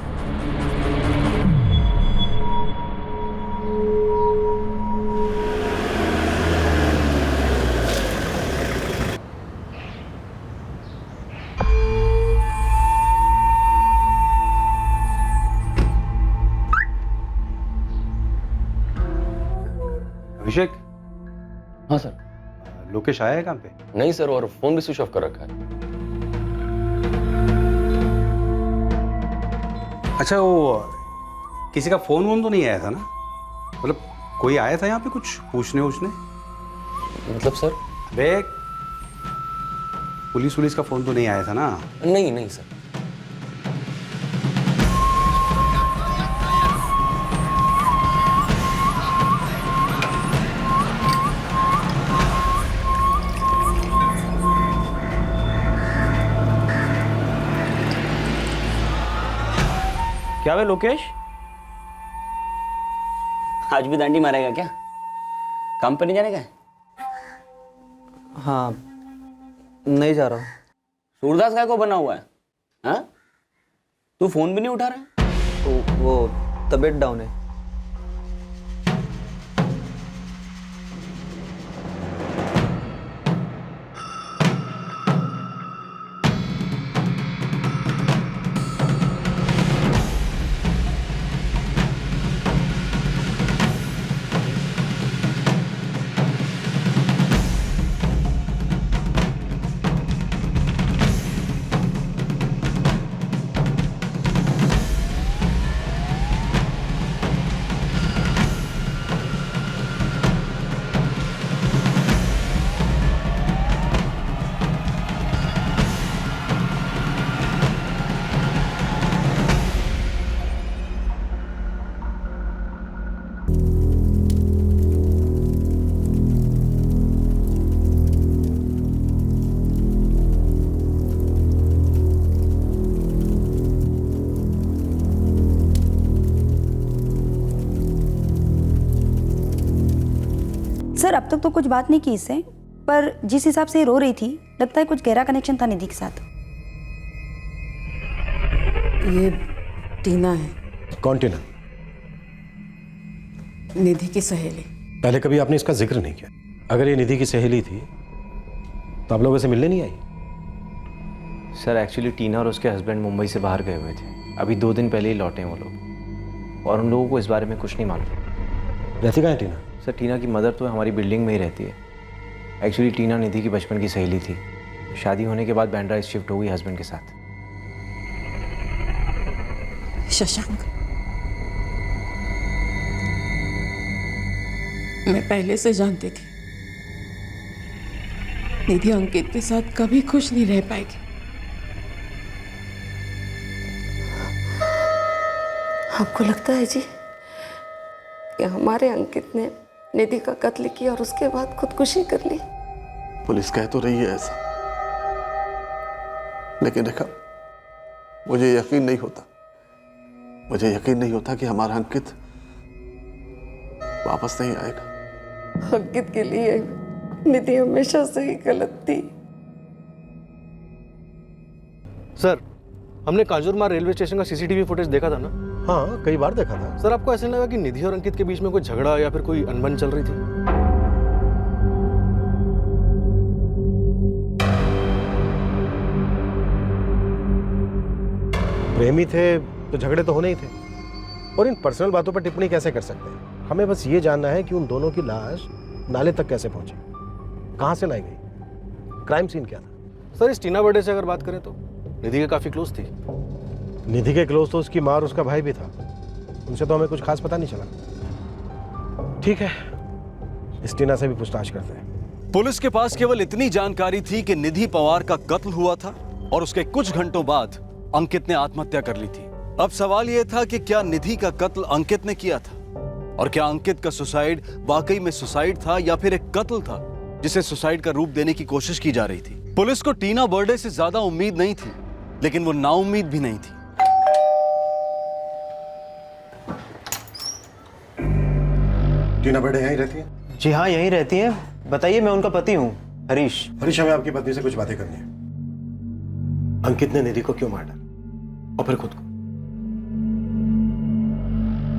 अभिषेक। हाँ सर। लोकेश आया है काम पे? नहीं सर, और फोन भी स्विच ऑफ कर रखा है। अच्छा वो किसी का फोन वोन तो नहीं आया था ना? मतलब कोई आया था यहाँ पे कुछ पूछने वूछने? मतलब सर? बे पुलिस का फोन तो नहीं आया था ना? नहीं नहीं सर। क्या वे लोकेश, आज भी दांडी मारेगा क्या? काम पर नहीं जाने का? हाँ नहीं जा रहा हूँ। सूरदास काय को बना हुआ है? हाँ तू फोन भी नहीं उठा रहा? वो तबीयत डाउन है। सर अब तक तो कुछ बात नहीं की इससे, पर जिस हिसाब से ये रो रही थी लगता है कुछ गहरा कनेक्शन था निधि के साथ। ये टीना है। कौन टीना? निधि की सहेली। पहले कभी आपने इसका जिक्र नहीं किया। अगर ये निधि की सहेली थी तो आप लोगों से मिलने नहीं आई? सर एक्चुअली टीना और उसके हस्बैंड मुंबई से बाहर गए हुए थे, अभी 2 दिन पहले ही लौटे हैं वो लोग, और उन लोगों को इस बारे में कुछ नहीं मालूम। रहती कहाँ है टीना? सर टीना की मदर तो हमारी बिल्डिंग में ही रहती है। एक्चुअली टीना निधि की बचपन की सहेली थी, शादी होने के बाद बैंड्रा शिफ्ट हो गई हस्बैंड के साथ। शशांक, मैं पहले से जानती थी निधि अंकित के साथ कभी खुश नहीं रह पाएगी। आपको लगता है जी कि हमारे अंकित ने निधि का कत्ल किया और उसके बाद खुदकुशी कर ली? पुलिस कह तो रही है ऐसा, लेकिन रेखा मुझे यकीन नहीं होता। मुझे यकीन नहीं होता कि हमारा अंकित वापस नहीं आएगा। अंकित के लिए निधि हमेशा से ही गलत थी। सर, हमने कांजूरमार्ग रेलवे स्टेशन का सीसीटीवी फुटेज देखा था ना? हाँ, कई बार देखा था। सर, आपको ऐसा नहीं लगा कि निधि और अंकित के बीच में कोई झगड़ा या फिर कोई अनबन चल रही थी? प्रेमी थे तो झगड़े तो होने ही थे, और इन पर्सनल बातों पर टिप्पणी कैसे कर सकते हैं? हमें बस ये जानना है कि उन दोनों की लाश नाले तक कैसे पहुंची, कहां से लाई गई, क्राइम सीन क्या था? सर, इस टीना बर्थडे से अगर बात करें तो निधि के काफी क्लोज थी। निधि के क्लोज तो उसकी माँ और उसका भाई भी था, उनसे तो हमें कुछ खास पता नहीं चला। ठीक है, इस टीना से भी पूछताछ करते हैं। पुलिस के पास केवल इतनी जानकारी थी कि निधि पवार का कत्ल हुआ था और उसके कुछ घंटों बाद अंकित ने आत्महत्या कर ली थी। अब सवाल यह था कि क्या निधि का कत्ल अंकित ने किया था, और क्या अंकित का सुसाइड वाकई में सुसाइड था या फिर एक कत्ल था जिसे सुसाइड का रूप देने की कोशिश की जा रही थी। पुलिस को टीना बर्थडे से ज्यादा उम्मीद नहीं थी, लेकिन वो नाउम्मीद भी नहीं थी। टीना बर्थडे यहीं रहती है? जी हाँ, यहीं रहती है। बताइए, मैं उनका पति हूँ, हरीश। हरीश, हमें आपकी पत्नी से कुछ बातें करनी है। अंकित ने निधि को क्यों मार डाला और फिर खुद को?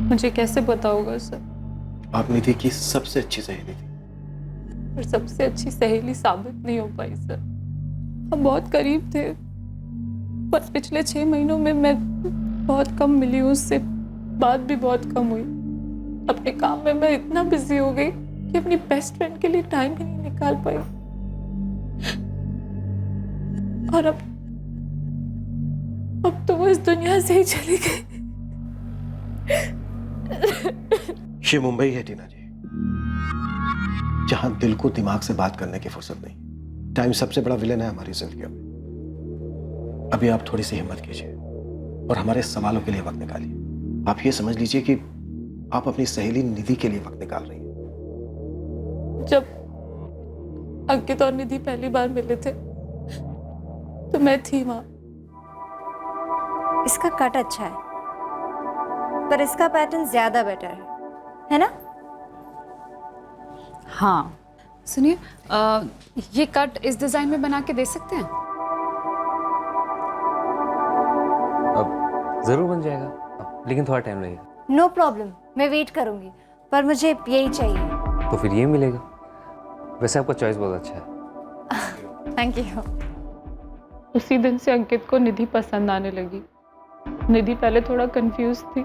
मुझे कैसे पता होगा सर? आप निधि की सबसे अच्छी सहेली थी। पर सबसे अच्छी सहेली साबित नहीं हो पाई सर। हम बहुत करीब थे, बस पिछले 6 महीनों में मैं बहुत कम मिली हूँ उससे, बात भी बहुत कम हुई। अपने काम में मैं इतना बिजी हो गई कि अपनी बेस्ट फ्रेंड के लिए टाइम ही नहीं निकाल पाई। और अब तो वो इस दुनिया से ही चली गई। ये मुंबई है टीना जी, जहां दिल को दिमाग से बात करने की फुर्सत नहीं। टाइम सबसे बड़ा विलेन है हमारी जिंदगी में। अभी आप थोड़ी सी हिम्मत कीजिए और हमारे सवालों के लिए वक्त निकालिए। आप ये समझ लीजिए कि आप अपनी सहेली निधि के लिए वक्त निकाल रही हैं। जब अंकित और निधि पहली बार मिले थे तो मैं थी वहां। इसका कट अच्छा है, पर इसका पैटर्न ज्यादा बेटर है ना? हाँ, सुनिए, ये कट इस डिजाइन में बना के दे सकते हैं? अब जरूर बन जाएगा, लेकिन थोड़ा टाइम लगेगा। नो प्रॉब्लम, मैं वेट करूंगी, पर मुझे यही चाहिए। तो फिर ये मिलेगा। वैसे आपका चॉइस बहुत अच्छा है। Thank you. उसी दिन से अंकित को निधि पसंद आने लगी। निधि पहले थोड़ा कंफ्यूज थी,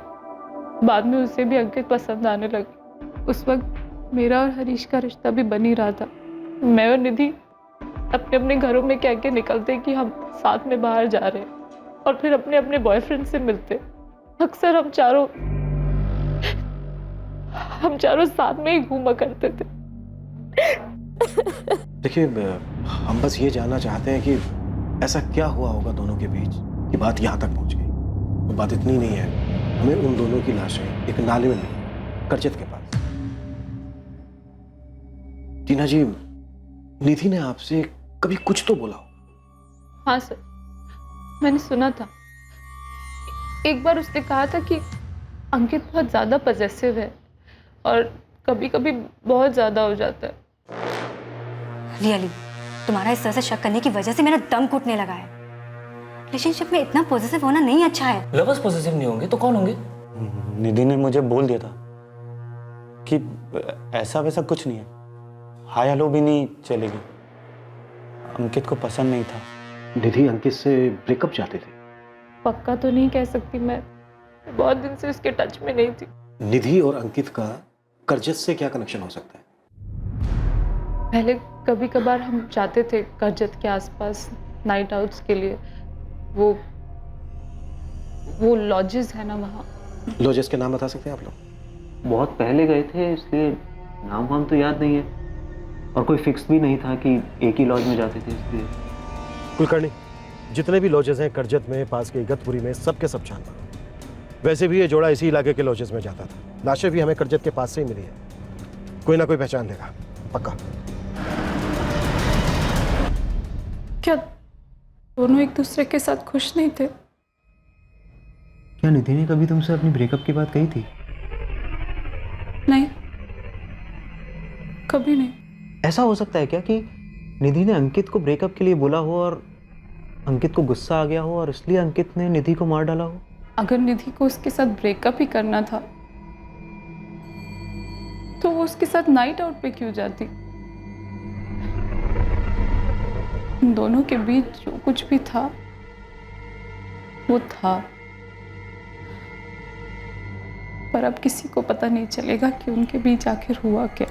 बाद में उसे भी अंकित पसंद आने लगी। उस वक्त मेरा और हरीश का रिश्ता भी बन ही रहा था। मैं और निधि अपने अपने घरों में कह के निकलते कि हम साथ में बाहर जा रहे हैं, और फिर अपने अपने बॉयफ्रेंड से मिलते। अक्सर हम चारों साथ में ही घूमा करते थे। देखिए, हम बस ये जानना चाहते हैं कि ऐसा क्या हुआ होगा दोनों के बीच कि बात यहाँ तक पहुँच गई। तो बात इतनी नहीं है, हमें उन दोनों की लाशें एक नाले में मिली, करचत के पास। टीना जी, निधि ने आपसे कभी कुछ तो बोला हो? हाँ सर, मैंने सुना था। एक बार उसने कहा था कि अंकित बहुत ज़्यादा पॉजेसिव है और कभी कभी बहुत ज़्यादा हो जाता है। रियली तुम्हारा इस तरह से शक करने की वजह से मेरा दम घुटने लगा है। रिलेशनशिप में इतना पॉजिटिव होना नहीं अच्छा है। लवर्स पॉजिटिव नहीं होंगे तो कौन होंगे? निधि ने मुझे बोल दिया था कि ऐसा वैसा कुछ नहीं है, हाय हेलो भी नहीं चलेगी। अंकित को पसंद नहीं था। निधि अंकित से ब्रेकअप चाहते थे? पक्का तो नहीं कह सकती मैं, बहुत दिन से उसके टच में नहीं थी। निधि और अंकित का करजत से क्या कनेक्शन हो सकता है? पहले कभी कभार हम जाते थे करजत के आसपास नाइट आउट्स के लिए। वो लॉजेस है ना वहाँ। लॉजेस के नाम बता सकते हैं आप लोग? बहुत पहले गए थे, इसलिए नाम वाम तो याद नहीं है, और कोई फिक्स भी नहीं था कि एक ही लॉज में जाते थे, इसलिए। कुलकर्णी, जितने भी लॉजेस हैं करजत में, पास के इगतपुरी में, सबके सब छानना। वैसे भी ये जोड़ा इसी इलाके के लॉजेस में जाता था। लाशें भी हमें करजत के पास से ही मिली है। कोई ना कोई पहचान देगा पक्का। क्या दोनों एक दूसरे के साथ खुश नहीं थे? क्या निधि ने कभी तुमसे अपनी ब्रेकअप की बात कही थी? नहीं, कभी नहीं। ऐसा हो सकता है क्या कि निधि ने अंकित को ब्रेकअप के लिए बोला हो और अंकित को गुस्सा आ गया हो और इसलिए अंकित ने निधि को मार डाला हो? अगर निधि को उसके साथ ब्रेकअप ही करना था तो वो उसके साथ नाइट आउट पे क्यों जाती? उन दोनों के बीच जो कुछ भी था वो था, पर अब किसी को पता नहीं चलेगा कि उनके बीच आखिर हुआ क्या।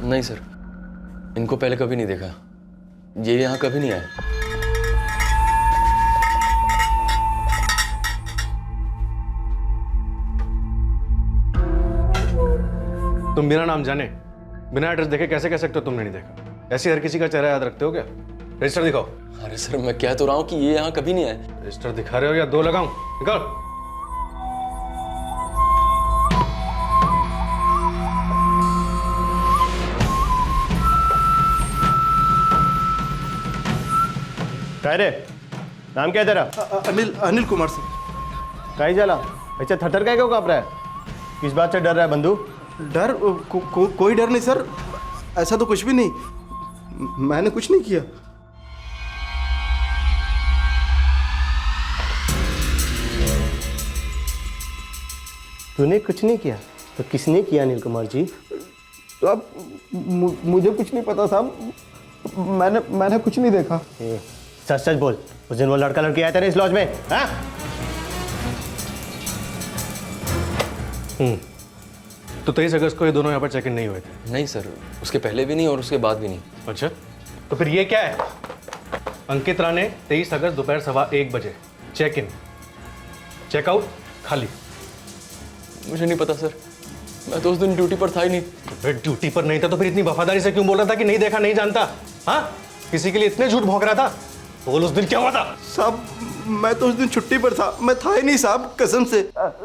नहीं सर, इनको पहले कभी नहीं देखा। ये यहाँ कभी नहीं आए। तुम बिना नाम जाने, बिना एड्रेस देखे कैसे कह सकते हो तुमने नहीं देखा? ऐसे हर किसी का चेहरा याद रखते हो क्या? रजिस्टर दिखाओ। अरे सर, मैं कह तो रहा हूँ कि ये यहाँ कभी नहीं आए। रजिस्टर दिखा रहे हो या दो लगाऊं? निकाल। रे, नाम क्या है तेरा? अनिल कुमार सिंह। कहीं चला अच्छा थटर का क्यों काँप रहा है? किस बात से डर रहा है बंधु? डर कोई डर नहीं सर, ऐसा तो कुछ भी नहीं, मैंने कुछ नहीं किया। तूने कुछ नहीं किया तो किसने किया अनिल कुमार जी? तो अब मुझे कुछ नहीं पता साहब, मैंने कुछ नहीं देखा। सच सच बोल, उस दिन वो लड़का लड़की आया तेरे इस लॉज में? हाँ? तो 23 अगस्त को ये दोनों यहाँ पर चेक इन नहीं हुए थे? नहीं सर, उसके पहले भी नहीं और उसके बाद भी नहीं। अच्छा, तो फिर ये क्या है? अंकित राणे 23 अगस्त दोपहर 1:15 बजे चेक इन, चेकआउट खाली। मुझे नहीं पता सर, मैं तो उस दिन ड्यूटी पर था ही नहीं। फिर ड्यूटी पर नहीं था तो फिर इतनी वफादारी से क्यों बोल रहा था कि नहीं देखा नहीं जानता? हाँ, किसी के लिए इतने झूठ भौंक रहा था? बोल उस दिन क्या हुआ था? साहब मैं तो उस दिन छुट्टी पर था, मैं था ही नहीं साहब, कसम से।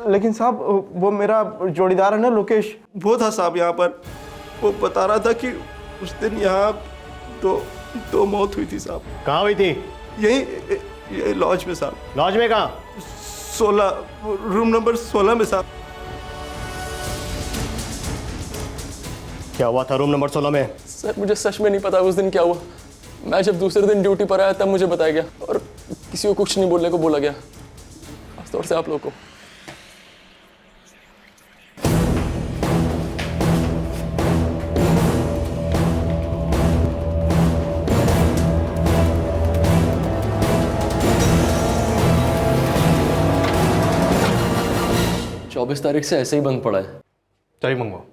लेकिन साहब वो मेरा जोड़ीदार है ना लोकेश, वो था साहब यहाँ पर। वो बता रहा था कि उस दिन यहाँ दो मौत हुई थी साहब। कहाँ हुई थी? यही लॉज में साहब। लॉज में कहाँ? 16 रूम नंबर 16 में साहब। क्या हुआ था रूम नंबर 16 में? सर मुझे सच में नहीं पता उस दिन क्या हुआ। मैं जब दूसरे दिन ड्यूटी पर आया तब मुझे बताया गया और किसी को कुछ नहीं बोलने को बोला गया, खासतौर से आप लोगों को। चौबीस तारीख से ऐसे ही बंद पड़ा है। तारीख मंगवाओ।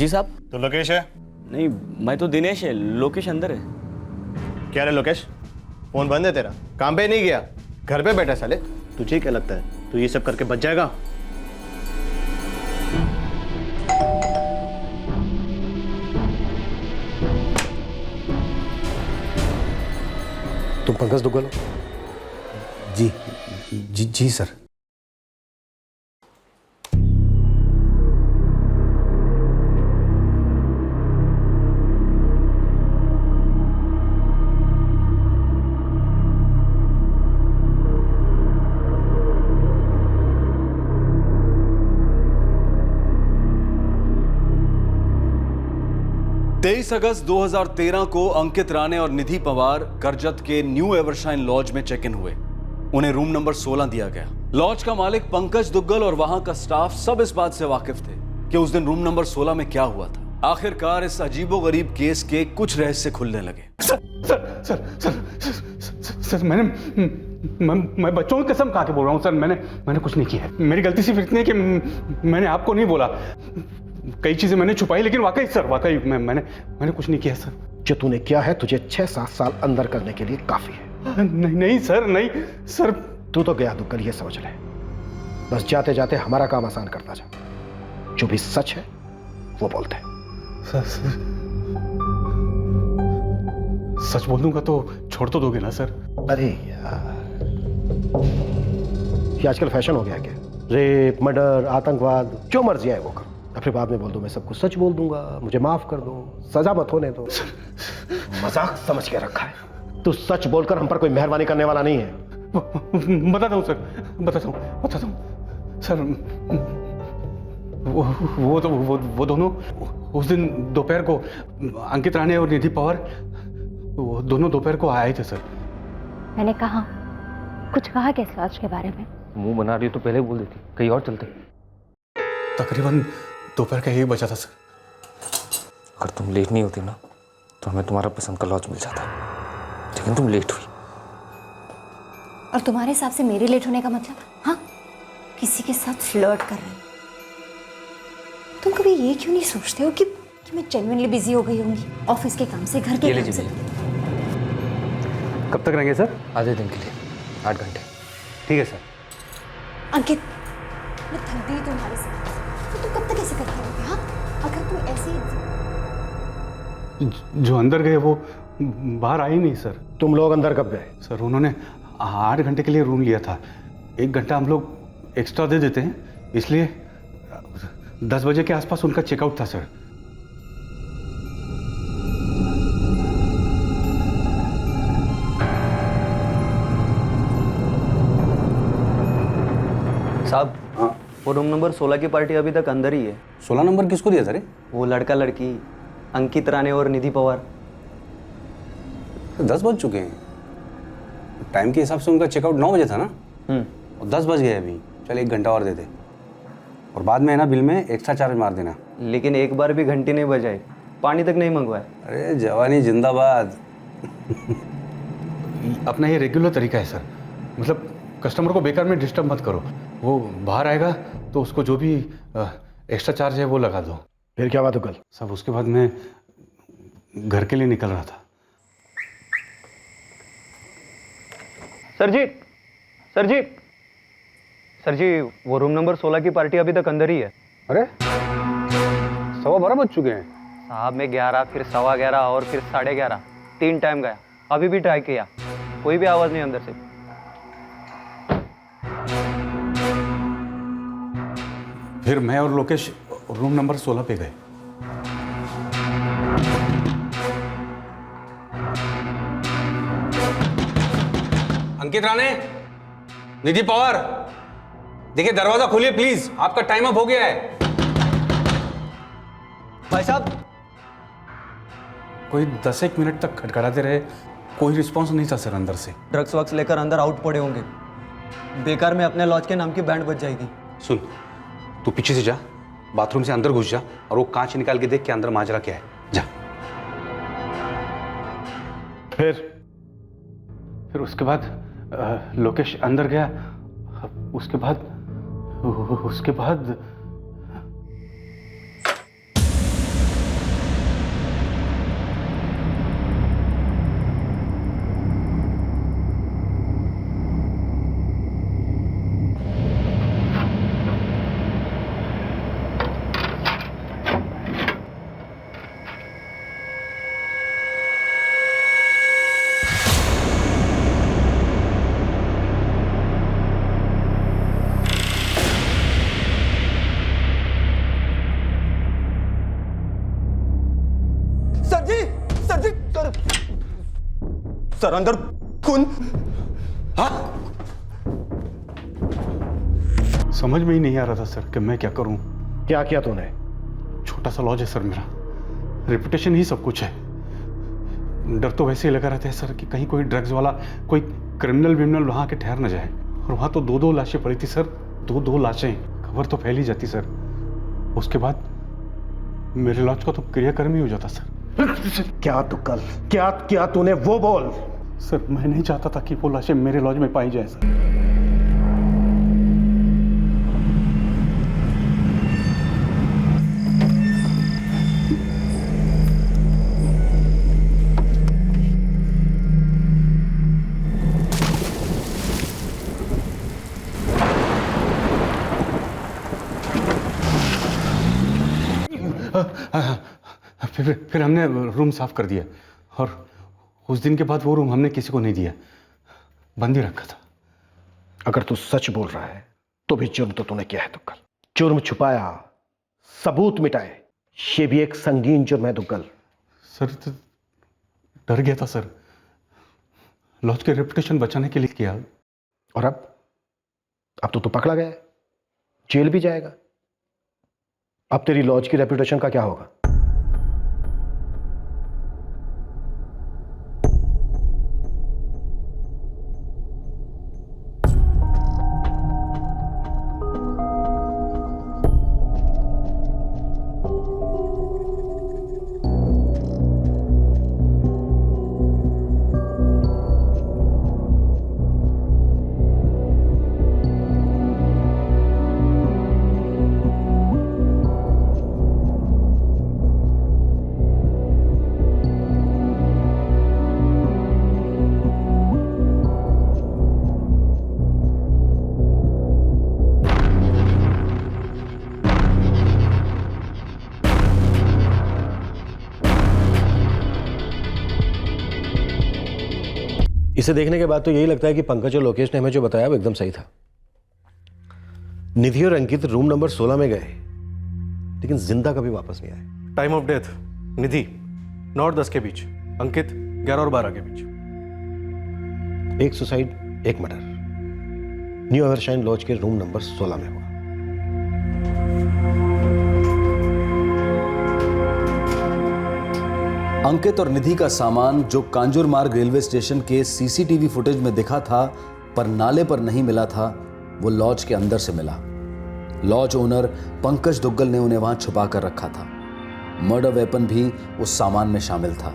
जी साहब। तो लोकेश है? नहीं, मैं तो दिनेश है, लोकेश अंदर है। क्या रे लोकेश, फोन बंद है तेरा? काम पे नहीं गया, घर पे बैठा साले। तुझे क्या लगता है तू ये सब करके बच जाएगा? तुम पंकज दुग्गल हो? जी सर। तेईस अगस्त 2013 को अंकित राणे और निधि पवार करजत के न्यू एवरशाइन लॉज में चेक इन हुए। उन्हें रूम नंबर 16 दिया गया। लॉज का मालिक पंकज दुग्गल और वहां का स्टाफ सब इस बात से वाकिफ थे कि उस दिन रूम नंबर 16 में क्या हुआ था। आखिरकार इस अजीबोगरीब केस के कुछ रहस्य खुलने लगे। सर मैं बच्चों की कसम खा के बोल रहा हूँ सर, मैंने कुछ नहीं किया है। मेरी गलती सिर्फ इतनी है कि मैंने आपको नहीं बोला। कई चीजें मैंने छुपाई, लेकिन वाकई मैंने कुछ नहीं किया सर। जो तूने किया है तुझे 6-7 साल अंदर करने के लिए काफी है। नहीं सर। तू तो गया दुग्गल, ये समझ ले। बस जाते जाते हमारा काम आसान करता जा। जो भी सच है वो बोलते हैं। सच बोल दूंगा तो छोड़ तो दोगे ना सर? अरे यार, ये आजकल फैशन हो गया क्या? रेप, मर्डर, आतंकवाद, जो मर्जी है वो करो। फिर बाद में बोल दो मैं सब कुछ सच बोल दूंगा, मुझे माफ कर दो, सजा मत होने दो। मजाक समझ के रखा है। तू सच बोलकर हम पर कोई मेहरबानी करने वाला नहीं है। बताता हूँ सर, बताता हूँ सर। वो दोनों उस दिन दोपहर को अंकित राणे और निधि पवार, वो दोनों दोपहर को आए थे सर। मैंने कहा कुछ कहा क्या इस लॉज के बारे में? मुंह बना रही हो तो पहले बोल देती, कहीं और चलते। तकरीबन दोपहर का 1 बजा था सर। अगर तुम लेट नहीं होती ना तो हमें तुम्हारा पसंद का लॉज मिल जाता, लेकिन तुम लेट हुई। और तुम्हारे हिसाब से मेरे लेट होने का मतलब? हाँ, किसी के साथ फ्लर्ट कर रही। तुम कभी ये क्यों नहीं सोचते हो कि मैं जेन्युइनली बिजी हो गई होंगी ऑफिस के काम से, घर के काम से? कब तक रहेंगे सर? आधे दिन के लिए, 8 घंटे। ठीक है सर। अंकित, मैं थक गई तुम्हारे साथ। तो तुम कब तक ऐसे करते रहोगे? हाँ, अगर तुम ऐसे जो अंदर गए वो बाहर आए नहीं सर। तुम लोग अंदर कब गए? सर उन्होंने 8 घंटे के लिए रूम लिया था। 1 घंटा हम लोग एक्स्ट्रा दे देते हैं, इसलिए 10 बजे के आसपास उनका चेकआउट था सर। साहब, वो रूम नंबर 16 की पार्टी अभी तक अंदर ही है। 16 नंबर किसको दिया था रे? वो लड़का लड़की अंकित राणे और निधि पवार। 10 बज चुके हैं। टाइम के हिसाब से उनका चेकआउट 9 बजे था ना? और 10 बज गए अभी। चल 1 घंटा और दे दे, और बाद में है ना बिल में एक्स्ट्रा चार्ज मार देना। लेकिन एक बार भी घंटी नहीं बजाई, पानी तक नहीं मंगवाया। अरे जवानी जिंदाबाद। अपना ये रेगुलर तरीका है सर। मतलब कस्टमर को बेकार में डिस्टर्ब मत करो। वो बाहर आएगा तो उसको जो भी एक्स्ट्रा चार्ज है वो लगा दो। फिर क्या बात हो कल? सब उसके बाद मैं घर के लिए निकल रहा था। सर जी, वो रूम नंबर 16 की पार्टी अभी तक अंदर ही है। अरे 11:15 बज चुके हैं साहब। मैं 11, फिर 11:15 और फिर 11:30, 3 टाइम गया। अभी भी ट्राई किया, कोई भी आवाज नहीं अंदर से। फिर मैं और लोकेश रूम नंबर 16 पे गए। अंकित राणे, निधि पवार, देखिए दरवाजा खोलिए प्लीज, आपका टाइम अप हो गया है। भाई साहब, कोई 10-1 मिनट तक खटखटाते रहे, कोई रिस्पॉन्स नहीं था सर अंदर से। ड्रग्स वक्स लेकर अंदर आउट पड़े होंगे। बेकार में अपने लॉज के नाम की बैंड बज जाएगी। सुन, तू पीछे से जा, बाथरूम से अंदर घुस जा और वो कांच निकाल के देख के अंदर माजरा क्या है। जा। फिर उसके बाद लोकेश अंदर गया। उसके बाद सर अंदर खून। हाँ, समझ में ही नहीं आ रहा था सर कि मैं क्या करूं। क्या किया तूने? छोटा सा लॉज है सर मेरा, रेपुटेशन ही सब कुछ है। डर तो वैसे ही लगा रहता है सर कि कहीं कोई ड्रग्स वाला, कोई क्रिमिनल विमिनल वहां के ठहर न जाए। और वहां तो 2-2 लाशें पड़ी थी सर, 2-2 लाशें। खबर तो फैल ही जाती सर। उसके बाद मेरे लॉज का तो क्रियाकर्म ही हो जाता सर। क्या तुक्कल, क्या क्या तूने वो बोल। सर मैं नहीं चाहता था कि वो लाशें मेरे लॉज में पाई जाए सर। फिर हमने रूम साफ कर दिया और उस दिन के बाद वो रूम हमने किसी को नहीं दिया, बंद ही रखा था। अगर तू सच बोल रहा है तो भी जुर्म तो तूने किया है तुक्कल। जुर्म छुपाया, सबूत मिटाए, ये भी एक संगीन जुर्म है तुक्कल। सर तो डर गया था सर, लॉज के रेपुटेशन बचाने के लिए किया। और अब तो तू पकड़ा गया है, जेल भी जाएगा। अब तेरी लॉज की रेपुटेशन का क्या होगा? इसे देखने के बाद तो यही लगता है कि पंकज और लोकेश ने हमें जो बताया वो एकदम सही था। निधि और अंकित रूम नंबर 16 में गए, लेकिन जिंदा कभी वापस नहीं आए। टाइम ऑफ डेथ निधि 9 और 10 के बीच, अंकित 11 और 12 के बीच। एक सुसाइड, एक मर्डर न्यू एवरशाइन लॉज के रूम नंबर 16 में हुआ। अंकित और निधि का सामान जो कांजूर मार्ग रेलवे स्टेशन के सीसीटीवी फुटेज में दिखा था पर नाले पर नहीं मिला था, वो लॉज के अंदर से मिला। लॉज ओनर पंकज दुग्गल ने उन्हें वहां छुपा कर रखा था। मर्डर वेपन भी उस सामान में शामिल था।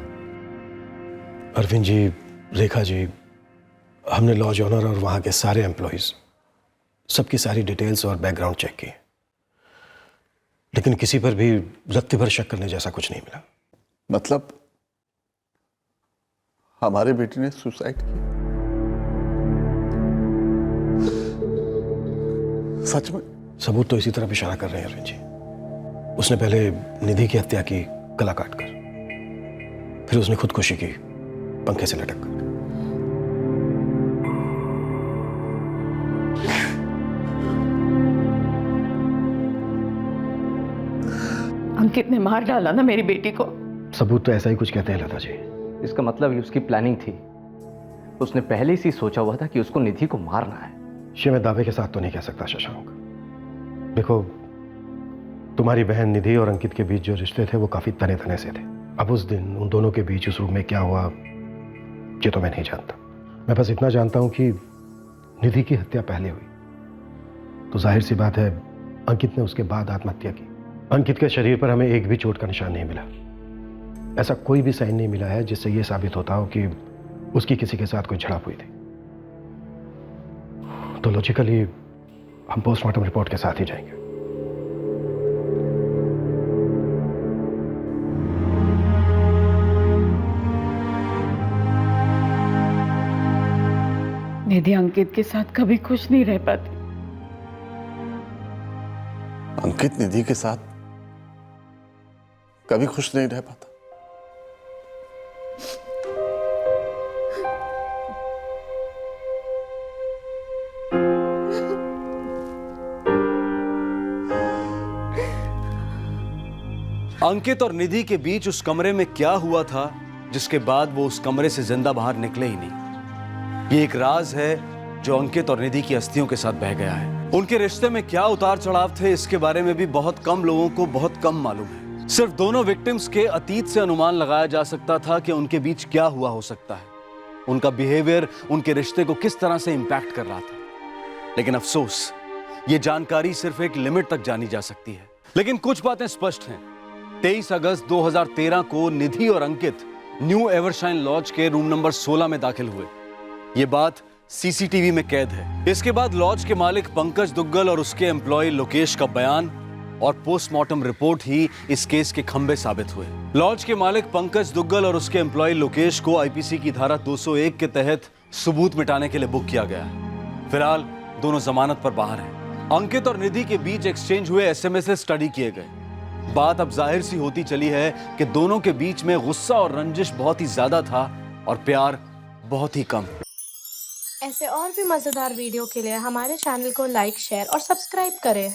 अरविंद जी, रेखा जी, हमने लॉज ओनर और वहां के सारे एम्प्लॉइज सबकी सारी डिटेल्स और बैकग्राउंड चेक किए, लेकिन किसी पर भी रत्ती भर शक करने जैसा कुछ नहीं मिला। मतलब हमारे बेटे ने सुसाइड किया? सच में? सबूत तो इसी तरफ इशारा कर रहे हैं अरविंद जी। उसने पहले निधि की हत्या की गला काटकर, फिर उसने खुदकुशी की पंखे से लटक कर। अंकित ने मार डाला ना मेरी बेटी को। सबूत तो ऐसा ही कुछ कहते हैं लता जी। इसका मतलब ये उसकी प्लानिंग थी। उसने पहले से सोचा हुआ था कि उसको निधि को मारना है। ये मैं दावे के साथ तो नहीं कह सकता शशांक। देखो, तुम्हारी बहन निधि और अंकित के बीच जो रिश्ते थे वो काफी तने तने से थे। अब उस दिन उन दोनों के बीच उस रूम में क्या हुआ ये तो मैं नहीं जानता। मैं बस इतना जानता हूं कि निधि की हत्या पहले हुई तो जाहिर सी बात है अंकित ने उसके बाद आत्महत्या की। अंकित के शरीर पर हमें एक भी चोट का निशान नहीं मिला। ऐसा कोई भी साइन नहीं मिला है जिससे यह साबित होता हो कि उसकी किसी के साथ कोई झड़प हुई थी। तो लॉजिकली हम पोस्टमार्टम रिपोर्ट के साथ ही जाएंगे। निधि अंकित के साथ कभी खुश नहीं रह पाती। अंकित निधि के साथ कभी खुश नहीं रह पाता। अंकित और निधि के बीच उस कमरे में क्या हुआ था जिसके बाद वो उस कमरे से जिंदा बाहर निकले ही नहीं। ये एक राज है जो अंकित और निधि की अस्थियों के साथ बह गया है। उनके रिश्ते में क्या उतार चढ़ाव थे, इसके बारे में भी बहुत कम लोगों को बहुत कम मालूम है। सिर्फ दोनों विक्टिम्स के अतीत से अनुमान लगाया जा सकता था कि उनके बीच क्या हुआ हो सकता है, उनका बिहेवियर उनके रिश्ते को किस तरह से इंपैक्ट कर रहा था। लेकिन अफसोस, ये जानकारी सिर्फ एक लिमिट तक जानी जा सकती है। लेकिन कुछ बातें स्पष्ट हैं। 23 अगस्त 2013 को निधि और अंकित न्यू एवरशाइन लॉज के रूम नंबर 16 में दाखिल हुए। ये बात सीसीटीवी में कैद है। इसके बाद लॉज के मालिक पंकज दुग्गल और उसके एम्प्लॉय लोकेश का बयान और पोस्टमार्टम रिपोर्ट ही इस केस के खंबे साबित हुए। लॉज के मालिक पंकज दुग्गल और उसके एम्प्लॉय लोकेश को आईपीसी की धारा 201 के तहत सबूत मिटाने के लिए बुक किया गया है। फिलहाल दोनों जमानत पर बाहर हैं। अंकित और निधि के बीच एक्सचेंज हुए एसएमएस स्टडी किए गए। बात अब जाहिर सी होती चली है कि दोनों के बीच में गुस्सा और रंजिश बहुत ही ज्यादा था और प्यार बहुत ही कम। ऐसे और भी मजेदार वीडियो के लिए हमारे चैनल को लाइक, शेयर और सब्सक्राइब करें।